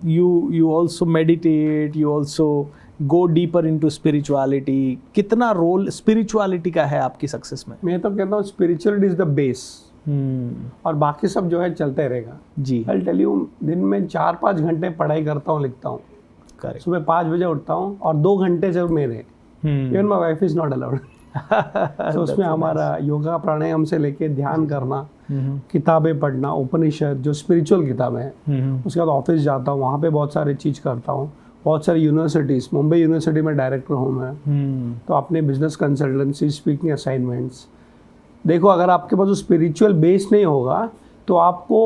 you also meditate, you also go deeper into spirituality? कितना रोल स्पिरिचुअलिटी का है आपकी सक्सेस में? मैं तो कहता हूँ स्पिरिचुअलिटी इज द बेस, और बाकी सब जो है चलते रहेगा. जी. I'll tell you, दिन में 4-5 घंटे पढ़ाई करता हूँ, लिखता हूँ. करेक्ट. सुबह 5 बजे उठता हूँ और 2 घंटे जब मेरे even my wife is not allowed. तो उसमें हमारा योगा प्राणायाम से लेके ध्यान करना, किताबें पढ़ना, उपनिषद जो स्पिरिचुअल किताबें हैं, उसके बाद ऑफिस जाता हूँ, वहाँ पे बहुत सारी चीज़ करता हूँ। बहुत सारी यूनिवर्सिटीज़, मुंबई यूनिवर्सिटी में डायरेक्टर हूँ मैं, तो अपने बिजनेस कंसल्टेंसी, स्पीकिंग असाइनमेंट्स। देखो, अगर आपके पास जो स्पिरिचुअल बेस नहीं होगा तो आपको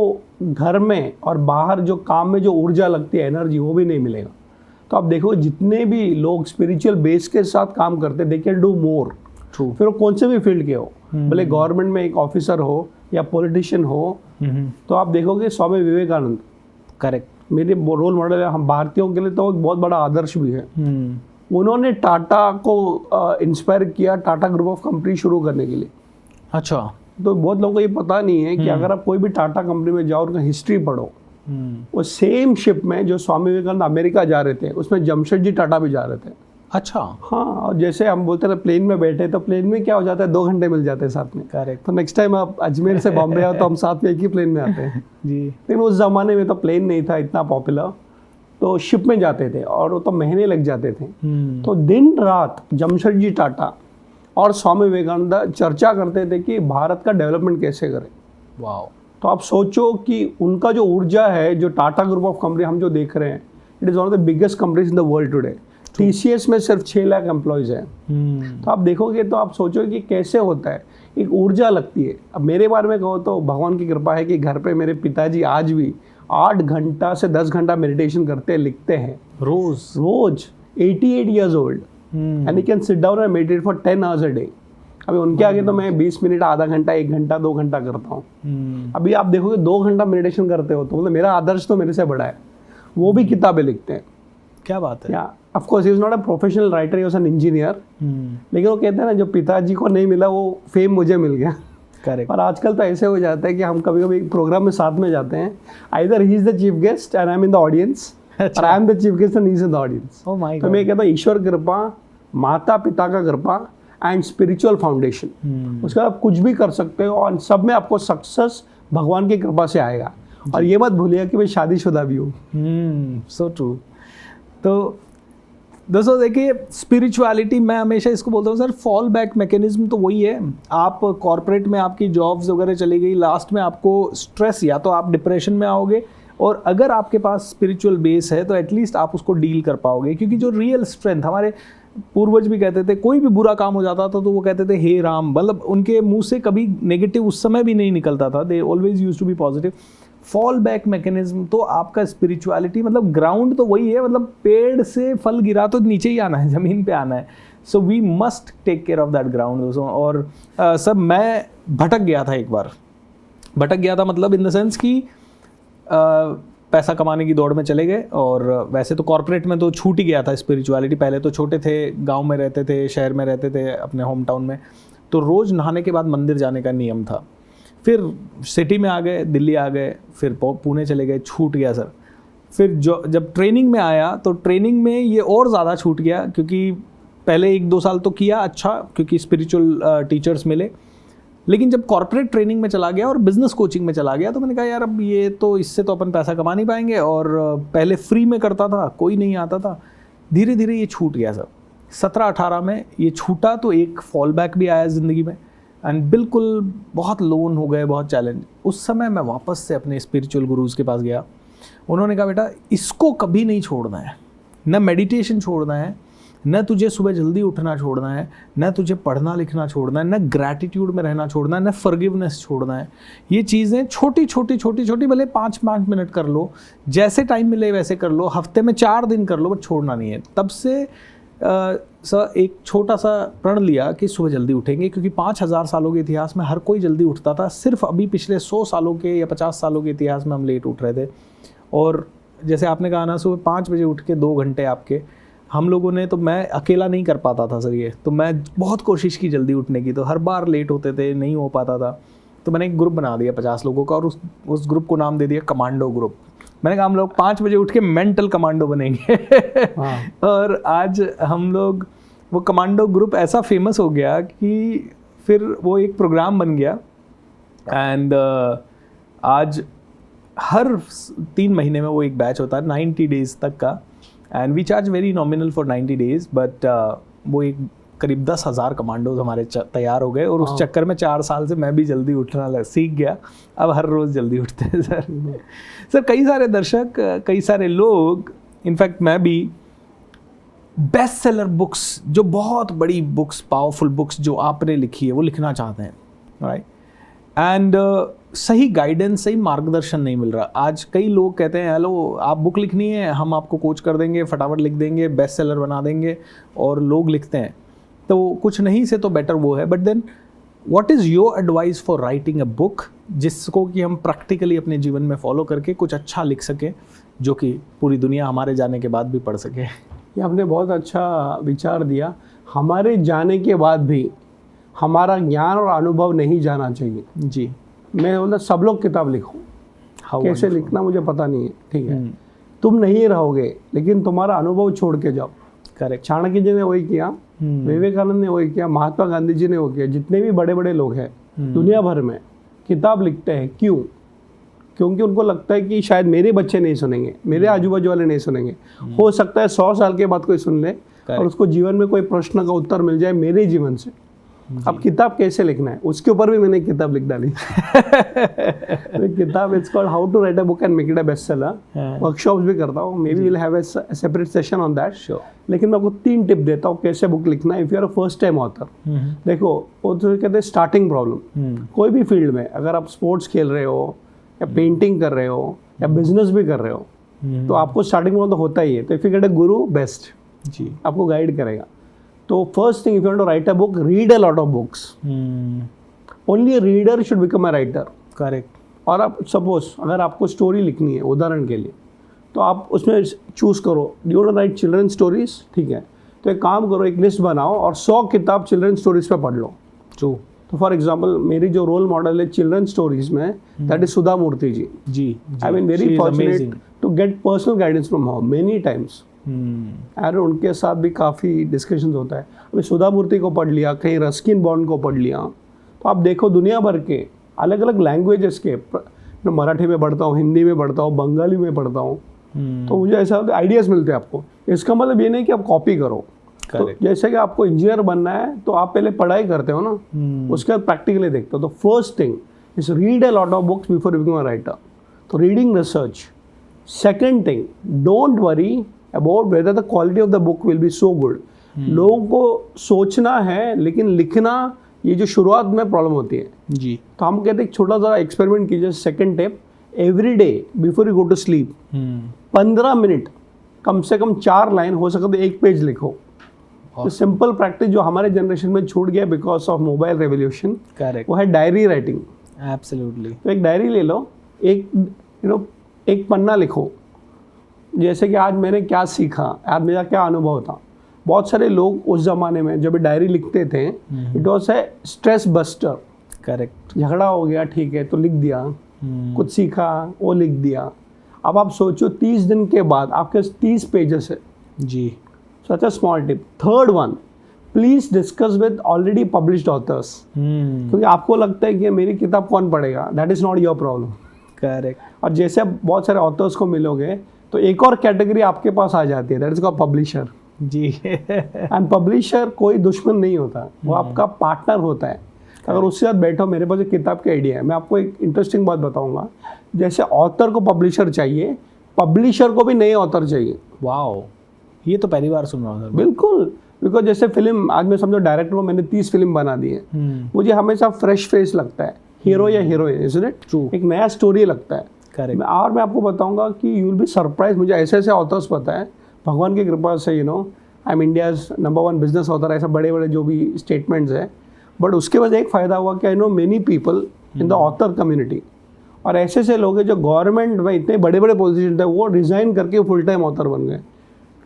घर में और बाहर जो काम में जो ऊर्जा लगती है, एनर्जी, वो भी नहीं मिलेगा। तो आप देखो, जितने भी लोग स्पिरिचुअल बेस के साथ काम करते हैं, दे कैन डू मोर। फिर वो कौन से भी फील्ड के हो, भले गवर्नमेंट में एक ऑफिसर हो या पॉलिटिशियन हो। तो आप देखोगे स्वामी विवेकानंद, करेक्ट, मेरे रोल मॉडल है। हम भारतीयों के लिए तो एक बहुत बड़ा आदर्श भी है। उन्होंने टाटा को इंस्पायर किया टाटा ग्रुप ऑफ कंपनी शुरू करने के लिए। अच्छा। तो बहुत लोगों को ये पता नहीं है कि अगर आप कोई भी टाटा कंपनी में जाओ, उनका हिस्ट्री पढ़ो, वो सेम शिप में जो स्वामी विवेकानंद अमेरिका जा रहे थे, उसमें जमशेदजी टाटा भी जा रहे थे। अच्छा। हाँ, और जैसे हम बोलते हैं प्लेन में बैठे, तो प्लेन में क्या हो जाता है, 2 घंटे मिल जाते हैं साथ में। करेक्ट। तो नेक्स्ट टाइम आप अजमेर से बॉम्बे आओ तो हम साथ में एक ही प्लेन में आते हैं जी। लेकिन उस ज़माने में तो प्लेन नहीं था इतना पॉपुलर, तो शिप में जाते थे और वो तो महीने लग जाते थे। तो दिन रात जमशेदजी टाटा और स्वामी विवेकानंद चर्चा करते थे कि भारत का डेवलपमेंट कैसे करें। वाह। तो आप सोचो कि उनका जो ऊर्जा है, जो टाटा ग्रुप ऑफ कंपनी हम जो देख रहे हैं, it is one of the biggest companies in the world today. TCS में सिर्फ 6 लाख एम्प्लॉयज़ हैं। तो आप देखोगे तो आप सोचोगे कि कैसे होता है, एक ऊर्जा लगती है। अब मेरे बारे में कहो तो भगवान की कृपा है कि घर पे मेरे पिताजी आज भी 8 घंटा से 10 घंटा मेडिटेशन करते हैं, लिखते हैं रोज 88 years old, and he can sit down and meditate for 10 hours a day. अभी उनके आगे तो मैं 20 मिनट, आधा घंटा, 1 घंटा, 2 घंटा करता हूँ। अभी आप देखोगे 2 घंटा मेडिटेशन करते हो तो मतलब मेरा आदर्श तो मेरे से बड़ा है। वो भी किताबें लिखते हैं। क्या बात है। या of course he is not a professional writer, he was an engineer. लेकिन वो कहते हैं ना, जो पिताजी को नहीं मिला वो फेम मुझे मिल गया। करेक्ट। और आजकल तो ऐसे हो जाता है कि हम कभी कभी प्रोग्राम में साथ में जाते हैं, either he is the chief guest and I am in the audience, or I am the chief guest and he is in the audience. Oh my तो गॉड। मैं कहता हूँ ईश्वर कृपा, माता पिता का कृपा एंड स्पिरिचुअल फाउंडेशन, उसके बाद आप कुछ भी कर सकते हो और सब में आपको सक्सेस भगवान की कृपा से आएगा। और ये मत भूलिएगा कि मैं शादीशुदा भी हूँ। So true. तो दोस्तों देखिए, स्पिरिचुअलिटी, मैं हमेशा इसको बोलता हूँ सर, फॉल बैक मैकेनिज्म तो वही है। आप कॉर्पोरेट में आपकी जॉब्स वगैरह चली गई, लास्ट में आपको स्ट्रेस, या तो आप डिप्रेशन में आओगे, और अगर आपके पास स्पिरिचुअल बेस है तो एटलीस्ट आप उसको डील कर पाओगे। क्योंकि जो रियल स्ट्रेंथ, हमारे पूर्वज भी कहते थे, कोई भी बुरा काम हो जाता था तो वो कहते थे हे राम, मतलब उनके मुंह से कभी नेगेटिव उस समय भी नहीं निकलता था, they always used to be positive. Fall back mechanism तो आपका स्पिरिचुअलिटी, मतलब ग्राउंड तो वही है, मतलब पेड़ से फल गिरा तो नीचे ही आना है, ज़मीन पे आना है। So we must take care of that ground दोस्तों। और सर, मैं भटक गया था एक बार, मतलब इन द सेंस कि पैसा कमाने की दौड़ में चले गए, और वैसे तो कॉर्पोरेट में तो छूट ही गया था स्पिरिचुअलिटी। पहले तो छोटे थे, गांव में रहते थे, शहर में रहते थे, अपने होम टाउन में, तो रोज़ नहाने के बाद मंदिर जाने का नियम था। फिर सिटी में आ गए, दिल्ली आ गए, फिर पुणे चले गए, छूट गया सर। फिर जब ट्रेनिंग में आया तो ट्रेनिंग में ये और ज़्यादा छूट गया, क्योंकि पहले 1-2 साल तो किया अच्छा, क्योंकि स्पिरिचुअल टीचर्स मिले। लेकिन जब कॉर्पोरेट ट्रेनिंग में चला गया और बिजनेस कोचिंग में चला गया तो मैंने कहा यार, अब ये तो, इससे तो अपन पैसा कमा नहीं पाएंगे, और पहले फ्री में करता था, कोई नहीं आता था। धीरे धीरे ये छूट गया सर। 17-18 में ये छूटा तो एक फॉल बैक भी आया ज़िंदगी में, एंड बिल्कुल बहुत लोन हो गए, बहुत चैलेंज। उस समय मैं वापस से अपने स्पिरिचुअल गुरुज़ के पास गया। उन्होंने कहा बेटा, इसको कभी नहीं छोड़ना है, न मेडिटेशन छोड़ना है, न तुझे सुबह जल्दी उठना छोड़ना है, न तुझे पढ़ना लिखना छोड़ना है, न ग्रैटिट्यूड में रहना छोड़ना है, न फॉरगिवनेस छोड़ना है। ये चीज़ें छोटी छोटी भले 5-5 मिनट कर लो, जैसे टाइम मिले वैसे कर लो, हफ्ते में 4 दिन कर लो, बट छोड़ना नहीं है। तब से सर एक छोटा सा प्रण लिया कि सुबह जल्दी उठेंगे, क्योंकि 5000 सालों के इतिहास में हर कोई जल्दी उठता था, सिर्फ अभी पिछले 100 सालों के या 50 सालों के इतिहास में हम लेट उठ रहे थे। और जैसे आपने कहा ना, सुबह 5 बजे उठ के 2 घंटे आपके, हम लोगों ने, तो मैं अकेला नहीं कर पाता था सर ये, तो मैं बहुत कोशिश की जल्दी उठने की, तो हर बार लेट होते थे, नहीं हो पाता था। तो मैंने एक ग्रुप बना दिया 50 लोगों का, और उस ग्रुप को नाम दे दिया कमांडो ग्रुप। मैंने कहा हम लोग 5 बजे उठ के मेंटल कमांडो बनेंगे। और आज हम लोग, वो कमांडो ग्रुप ऐसा फेमस हो गया कि फिर वो एक प्रोग्राम बन गया, एंड आज हर 3 महीने में वो एक बैच होता है 90 डेज़ तक का, and we charge very nominal for 90 days, but वो एक करीब 10,000 कमांडोज हमारे तैयार हो गए और उस चक्कर में 4 साल से मैं भी जल्दी उठना सीख गया। अब हर रोज़ जल्दी उठते हैं सर। कई सारे दर्शक, कई सारे लोग, इनफैक्ट मैं भी, बेस्ट सेलर बुक्स, जो बहुत बड़ी बुक्स, पावरफुल बुक्स जो आपने लिखी है वो लिखना चाहते हैं, राइट? एंड सही गाइडेंस, सही मार्गदर्शन नहीं मिल रहा। आज कई लोग कहते हैं हेलो आप बुक लिखनी है, हम आपको कोच कर देंगे, फटाफट लिख देंगे, बेस्ट सेलर बना देंगे, और लोग लिखते हैं। तो कुछ नहीं से तो बेटर वो है। But then what is your advice for writing a book, जिसको कि हम प्रैक्टिकली अपने जीवन में फॉलो करके कुछ अच्छा लिख सकें, जो कि पूरी दुनिया हमारे जाने के बाद भी पढ़ सके? ये आपने बहुत अच्छा विचार दिया। हमारे जाने के बाद भी हमारा ज्ञान और अनुभव नहीं जाना चाहिए। जी, मैं बोलता सब लोग किताब लिखो। कैसे लिखना मुझे पता नहीं है, ठीक है? तुम नहीं रहोगे, लेकिन तुम्हारा अनुभव छोड़ के जाओ। करेक्ट। चाणक्य जी ने वही किया, विवेकानंद ने वही किया, महात्मा गांधी जी ने वो किया। जितने भी बड़े बड़े लोग हैं दुनिया भर में किताब लिखते हैं। क्यों? क्योंकि उनको लगता है कि शायद मेरे बच्चे नहीं सुनेंगे, मेरे आजू बाजू वाले नहीं सुनेंगे। हो सकता है 100 साल के बाद कोई सुन ले और उसको जीवन में कोई प्रश्न का उत्तर मिल जाए मेरे जीवन से। अब किताब कैसे लिखना है, उसके ऊपर भी मैंने किताब लिख डाली। किताब, it's called how to write a book and make it a best seller. Workshops भी करता हूँ, maybe will have a separate session on that. लेकिन मैं आपको 3 टिप देता हूँ कैसे बुक लिखना है if you are a first time author. देखो, वो तो कहते हैं स्टार्टिंग प्रॉब्लम। कोई भी फील्ड में, अगर आप स्पोर्ट्स खेल रहे हो या पेंटिंग कर रहे हो या बिजनेस भी कर रहे हो, तो आपको स्टार्टिंग प्रॉब्लम तो होता ही है। तो if you get a Guru, best जी आपको गाइड करेगा। तो first thing, if you want to write a book, read a lot of books. Only a reader should become a writer. Correct. और आप suppose अगर आपको स्टोरी लिखनी है, उदाहरण के लिए, तो आप उसमें चूज करो, do want to write children stories, ठीक है? तो एक काम करो, एक लिस्ट बनाओ और 100 किताब चिल्ड्रन स्टोरीज पे पढ़ लो। तो फॉर एग्जाम्पल, मेरी जो रोल मॉडल है चिल्ड्रन स्टोरीज में, that is Sudha Murthy ji. I mean very fortunate to get personal guidance from her many times. और उनके साथ भी काफ़ी डिस्कशंस होता है। अभी सुधा मूर्ति को पढ़ लिया, कहीं रस्किन बॉन्ड को पढ़ लिया, तो आप देखो दुनिया भर के अलग अलग लैंग्वेजेस के, मैं मराठी में पढ़ता हूँ, हिंदी में पढ़ता हूँ, बंगाली में पढ़ता हूँ, तो मुझे ऐसा आइडियाज़ मिलते हैं आपको। इसका मतलब ये नहीं कि आप कॉपी करो। तो जैसे कि आपको इंजीनियर बनना है तो आप पहले पढ़ाई करते हो ना, उसके बाद प्रैक्टिकली देखते हो। तो first thing is read a lot of books before you become a writer. तो reading, research. Second thing, don't worry about whether the quality of the book will be so good. लोगों को सोचना है, लेकिन लिखना, ये जो शुरुआत में प्रॉब्लम होती है जी। तो हम कहते हैं एक छोटा सा एक्सपेरिमेंट कीजिए। Second tip, every day before you go to sleep 15 minute कम से कम 4 लाइन, हो सके तो 1 पेज लिखो। तो सिंपल प्रैक्टिस जो हमारे जनरेशन में छूट गया बिकॉज ऑफ मोबाइल रेवोल्यूशन, वो है डायरी राइटिंग। एब्सोल्युटली। तो एक डायरी ले लो, एक पन्ना लिखो, जैसे कि आज मैंने क्या सीखा, आज मेरा क्या अनुभव था। बहुत सारे लोग उस जमाने में जब डायरी लिखते थे, it was a stress buster. Correct. झगड़ा हो गया, ठीक है, तो लिख दिया। कुछ सीखा, वो लिख दिया। अब आप सोचो 30 दिन के बाद आपके 30 पेजेस है जी। Such a small tip. Third one, please discuss with already published authors. क्योंकि आपको लगता है कि मेरी किताब कौन पढ़ेगा, that is not your problem. Correct. और जैसे आप बहुत सारे ऑथर्स को मिलोगे तो एक और कैटेगरी आपके पास आ जाती है, दैट इज कॉल्ड पब्लिशर जी। एंड पब्लिशर कोई दुश्मन नहीं होता, वो आपका पार्टनर होता है। अगर उसके साथ बैठो, मेरे पास एक किताब का आइडिया है, मैं आपको एक इंटरेस्टिंग बात बताऊंगा। जैसे ऑथर को पब्लिशर चाहिए, पब्लिशर को भी नए ऑथर चाहिए। वाओ, ये तो पहली बार सुन रहा हूँ सर। बिल्कुल, बिकॉज जैसे फिल्म, आज मैं समझो डायरेक्टर हूँ, मैंने 30 फिल्म बना दी है, मुझे हमेशा फ्रेश फेस लगता है, हीरो या हीरोइन, इजंट इट? ट्रू। एक नया स्टोरी लगता है। करेक्ट। और मैं आपको बताऊंगा कि यू विल बी सरप्राइज, मुझे ऐसे ऐसे ऑथर्स पता है, भगवान की कृपा से, you know, I am India's number 1 business author, ऐसा बड़े बड़े जो भी स्टेटमेंट्स है। बट उसके बाद एक फ़ायदा हुआ कि I know many people in the author community, और ऐसे ऐसे लोग हैं जो गवर्नमेंट में इतने बड़े बड़े पोजीशन थे, वो रिज़ाइन करके फुल टाइम ऑथर बन गए।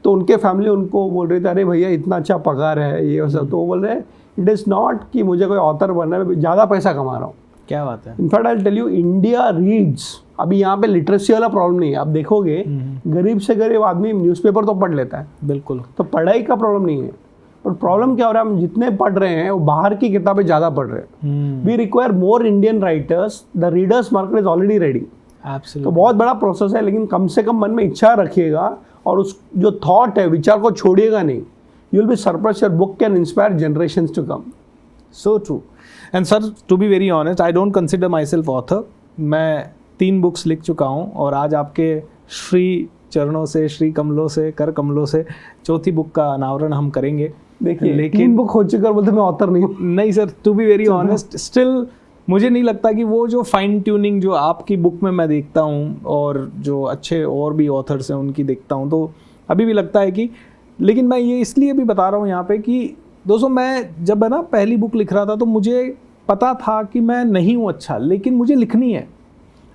तो उनके फैमिली उनको बोल रहे थे, अरे भैया इतना अच्छा पगार है, ये सब। तो वो बोल रहे, इट इज़ नॉट कि मुझे कोई ऑथर बनना है, ज़्यादा पैसा कमा रहा हूँ। क्या बात है। In fact I tell you, India reads, अभी यहाँ पे लिटरेसी वाला प्रॉब्लम नहीं है। आप देखोगे गरीब से गरीब आदमी न्यूज़पेपर तो पढ़ लेता है। बिल्कुल। तो पढ़ाई का प्रॉब्लम नहीं है, पर प्रॉब्लम क्या हो रहा है, हम जितने पढ़ रहे हैं वो बाहर की किताबें ज़्यादा पढ़ रहे हैं। We require more Indian writers, the readers market is already ready. तो बहुत बड़ा प्रोसेस है, लेकिन कम से कम मन में इच्छा रखिएगा और उस जो थॉट है, विचार को छोड़िएगा नहीं you will be surprised your book can inspire generations to come. So true. And sir, to be very honest, I don't consider myself author. मैं 3 बुक्स लिख चुका हूँ और आज आपके श्री चरणों से, श्री कमलों से, कर कमलों से 4थी बुक का अनावरण हम करेंगे. देखिए, लेकिन 3 बुक हो चुका है, बोलते मैं ऑथर नहीं हूँ. नहीं sir, to be very honest, still मुझे नहीं लगता कि वो जो फाइन ट्यूनिंग जो आपकी बुक में मैं देखता हूँ और जो अच्छे और भी ऑथर्स हैं उनकी देखता हूँ, तो अभी भी लगता है कि, लेकिन मैं ये इसलिए भी बता रहा हूँ यहाँ पे कि दोस्तों, मैं जब है ना पहली बुक लिख रहा था तो मुझे पता था कि मैं नहीं हूँ अच्छा, लेकिन मुझे लिखनी है.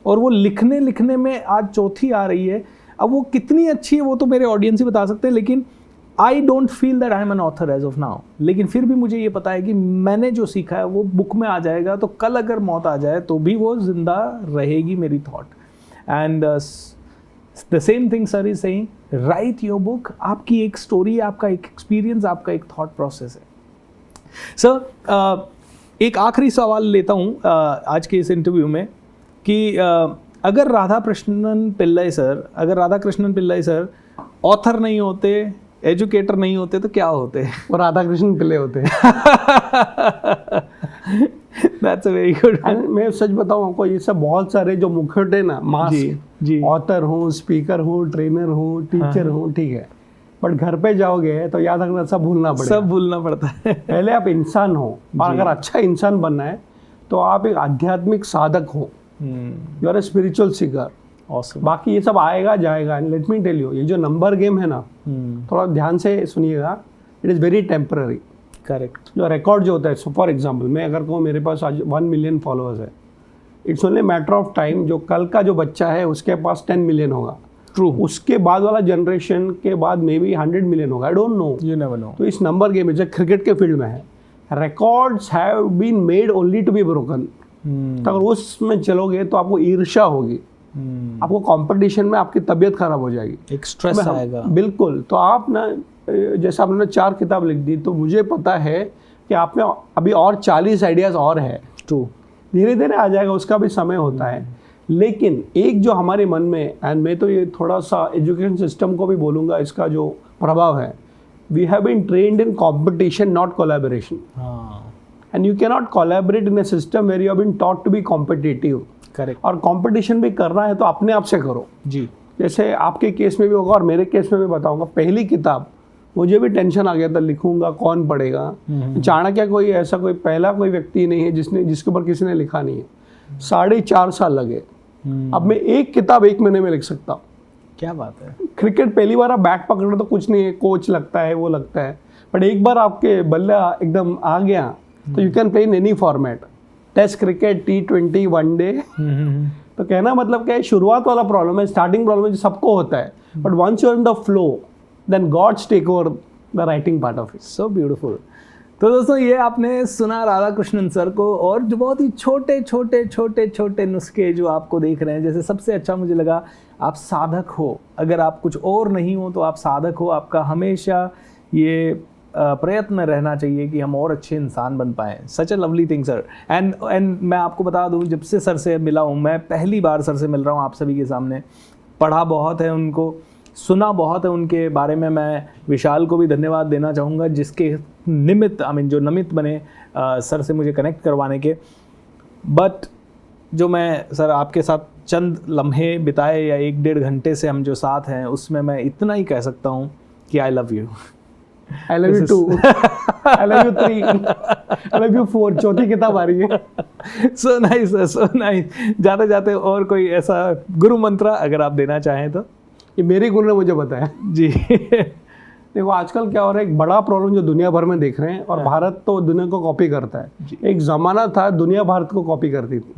और वो लिखने में आज 4थी आ रही है. अब वो कितनी अच्छी है वो तो मेरे ऑडियंस ही बता सकते हैं, लेकिन I don't feel that I am an author as of now. लेकिन फिर भी मुझे ये पता है कि मैंने जो सीखा है वो बुक में आ जाएगा, तो कल अगर मौत आ जाए तो भी वो जिंदा रहेगी मेरी thought. And the same thing sir is saying, right your book. आपकी एक स्टोरी, आपका एक एक्सपीरियंस, आपका एक थॉट प्रोसेस है. सर, एक आखिरी सवाल लेता हूँ आज के इस इंटरव्यू में कि अगर राधा कृष्णन पिल्लाई सर ऑथर नहीं होते, एजुकेटर नहीं होते, तो क्या होते? और राधा कृष्ण पिल्ले होते हैं. That's a very good. मैं सच बताऊं आपको, ये सब बहुत सारे जो मुखौटे ना, मास, जी. ऑथर हूँ, स्पीकर हूँ, ट्रेनर हूँ, टीचर हूँ, ठीक है, बट घर पे जाओगे तो याद रखना सब भूलना पड़ता है. पहले आप इंसान हो, और अगर अच्छा इंसान बनना है तो आप एक आध्यात्मिक साधक हो. You are a spiritual seeker. Awesome. बाकी ये सब आएगा जाएगा. लेट मी टेल यू, ये जो नंबर गेम है ना, थोड़ा ध्यान से सुनिएगा, it is very temporary. Correct. जो रिकॉर्ड जो होता है, सो फॉर एग्जाम्पल मैं अगर कहूँ मेरे पास आज 1 मिलियन फॉलोअर्स है, it's only matter of time, जो कल का जो बच्चा है उसके पास 10 मिलियन होगा. ट्रू. उसके बाद वाला जनरेशन के बाद मे बी 100 मिलियन होगा. I don't know, you never know. तो इस नंबर गेम जो क्रिकेट के फील्ड में है, records have been made only to be broken. तो अगर उसमें चलोगे तो आपको ईर्ष्या होगी, आपको कंपटीशन में आपकी तबीयत खराब हो जाएगी, एक स्ट्रेस आएगा. बिल्कुल. तो आप ना, जैसे आपने 4 किताब लिख दी, तो मुझे पता है कि आप में अभी और 40 आइडियाज और है. ट्रू. धीरे धीरे आ जाएगा, उसका भी समय होता है. लेकिन एक जो हमारे मन में, एंड मैं तो ये थोड़ा सा एजुकेशन सिस्टम को भी बोलूँगा, इसका जो प्रभाव है, we have been trained in competition not collaboration. And you can not collaborate in a system where you have been taught to be competitive. Correct. और कंपटीशन भी करना है तो अपने आप से करो. जी. जैसे आपके केस में भी होगा और मेरे केस में भी बताऊंगा. पहली किताब मुझे भी टेंशन आ गया था, लिखूंगा कौन पढ़ेगा. चाणक्य कोई ऐसा कोई पहला कोई व्यक्ति नहीं है जिसके ऊपर किसी ने लिखा नहीं है. 4.5 साल लगे. अब मैं एक किताब 1 महीने में लिख सकता हूँ. क्या बात है. क्रिकेट पहली बार आप बैट पकड़ो तो कुछ नहीं है, कोच लगता है, वो लगता है, बट एक बार आपके बल्ला एकदम आ गया तो you can play in any format. Test cricket, T20, one day. तो कहना मतलब क्या है, शुरुआत वाला प्रॉब्लम है, स्टार्टिंग प्रॉब्लम है, जो सबको होता है, but once you are in the flow then God's take over the writing part of it. So beautiful. तो दोस्तों, ये आपने सुना राधा कृष्णन सर को, और जो बहुत ही छोटे नुस्खे जो आपको देख रहे हैं. जैसे सबसे अच्छा मुझे लगा, आप साधक हो. अगर आप कुछ और नहीं हो तो आप साधक हो. आपका हमेशा ये प्रयत्न रहना चाहिए कि हम और अच्छे इंसान बन पाएँ. Such a lovely thing sir. And मैं आपको बता दूं, जब से सर से मिला हूँ, मैं पहली बार सर से मिल रहा हूँ आप सभी के सामने. पढ़ा बहुत है उनको, सुना बहुत है उनके बारे में. मैं विशाल को भी धन्यवाद देना चाहूँगा, जिसके निमित्त जो नमित बने सर से मुझे कनेक्ट करवाने के. बट जो मैं सर आपके साथ चंद लम्हे बिताए या 1-1.5 घंटे से हम जो साथ हैं, उसमें मैं इतना ही कह सकता हूँ कि I love you. I love you 2. I love you 3. I love you 4. 4थी किताब आ रही है. So nice, so nice. जाते जाते और कोई ऐसा गुरु मंत्र अगर आप देना चाहें तो. ये मेरे गुरु ने मुझे बताया जी. देखो आजकल क्या हो रहा है, एक बड़ा प्रॉब्लम जो दुनिया भर में देख रहे हैं, और भारत तो दुनिया को कॉपी करता है. एक ज़माना था दुनिया भारत को कॉपी करती थी.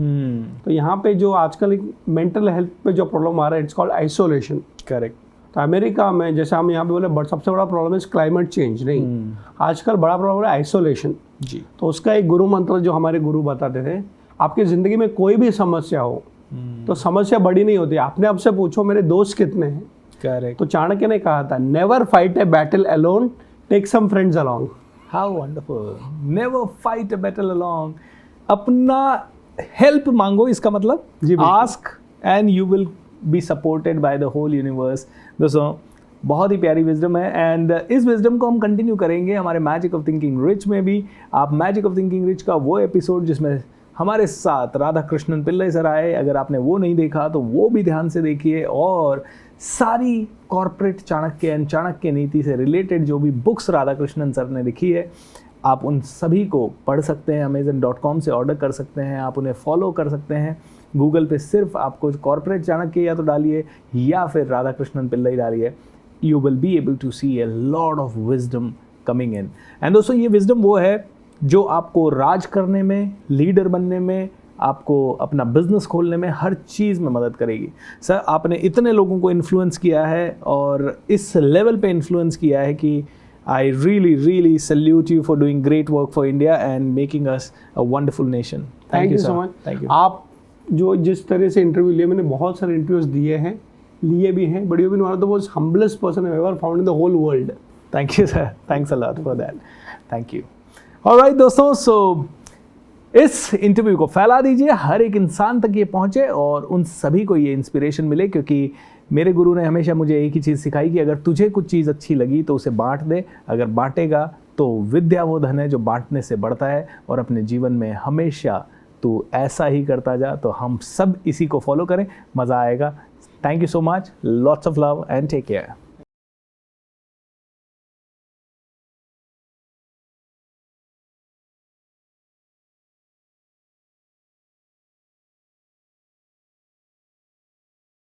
तो यहाँ पे जो आजकल एक मेंटल हेल्थ पे जो प्रॉब्लम आ रहा है, इट्स कॉल्ड आइसोलेशन. करेक्ट. तो अमेरिका में, जैसे हम यहाँ पे बोले, बट सबसे बड़ा प्रॉब्लम है क्लाइमेट चेंज. नहीं, आजकल बड़ा प्रॉब्लम है आइसोलेशन. जी. तो उसका एक गुरु मंत्र जो हमारे गुरु बताते थे, आपकी ज़िंदगी में कोई भी समस्या हो तो समस्या बड़ी नहीं होती, अपने आप से पूछो मेरे दोस्त कितने हैं. करेक्ट. तो चाणक्य ने कहा था, never fight a battle alone, take some friends along. How wonderful. Never fight a battle along. अपना हेल्प मांगो, इसका मतलब ask and you will be supported by the whole universe. दोस्तों, बहुत ही प्यारी विजडम है एंड इस विजडम को हम कंटिन्यू करेंगे हमारे मैजिक ऑफ थिंकिंग रिच में भी। आप मैजिक ऑफ थिंकिंग रिच का वो एपिसोड जिसमें हमारे साथ राधा कृष्णन पिल्लई सर आए, अगर आपने वो नहीं देखा तो वो भी ध्यान से देखिए। और सारी कॉर्पोरेट चाणक्य एंड चाणक्य नीति से रिलेटेड जो भी बुक्स राधा कृष्णन सर ने लिखी है, आप उन सभी को पढ़ सकते हैं, amazon.com से ऑर्डर कर सकते हैं, आप उन्हें फॉलो कर सकते हैं। गूगल पे सिर्फ आपको कॉर्पोरेट चाणक्य या तो डालिए या फिर राधा कृष्णन पिल्लई डालिए, you will be able to see a lot of wisdom coming in. And दोस्तों ये विजडम वो है जो आपको राज करने में, लीडर बनने में, आपको अपना बिजनेस खोलने में, हर चीज़ में मदद करेगी। सर आपने इतने लोगों को इन्फ्लुएंस किया है और इस लेवल पे इन्फ्लुएंस किया है कि I really salute you for doing great work for India and making us a wonderful nation. Thank you so much. Thank you. आप जो जिस तरह से इंटरव्यू लिए, मैंने बहुत सारे इंटरव्यूज दिए हैं, लिए भी हैं, but you been one of the most humblest person I ever found in the whole world. Thank you sir. Thanks a lot for that. Thank you. Alright दोस्तों, so इस इंटरव्यू को फैला दीजिए, हर एक इंसान तक ये पहुंचे और उन सभी को ये इंस्पिरेशन मिले, क्योंकि मेरे गुरु ने हमेशा मुझे एक ही चीज़ सिखाई कि अगर तुझे कुछ चीज़ अच्छी लगी तो उसे बांट दे, अगर बांटेगा तो विद्या वो धन है जो बांटने से बढ़ता है। और अपने जीवन में हमेशा तू ऐसा ही करता जा, तो हम सब इसी को फॉलो करें, मज़ा आएगा। Thank you so much, lots of love and take care.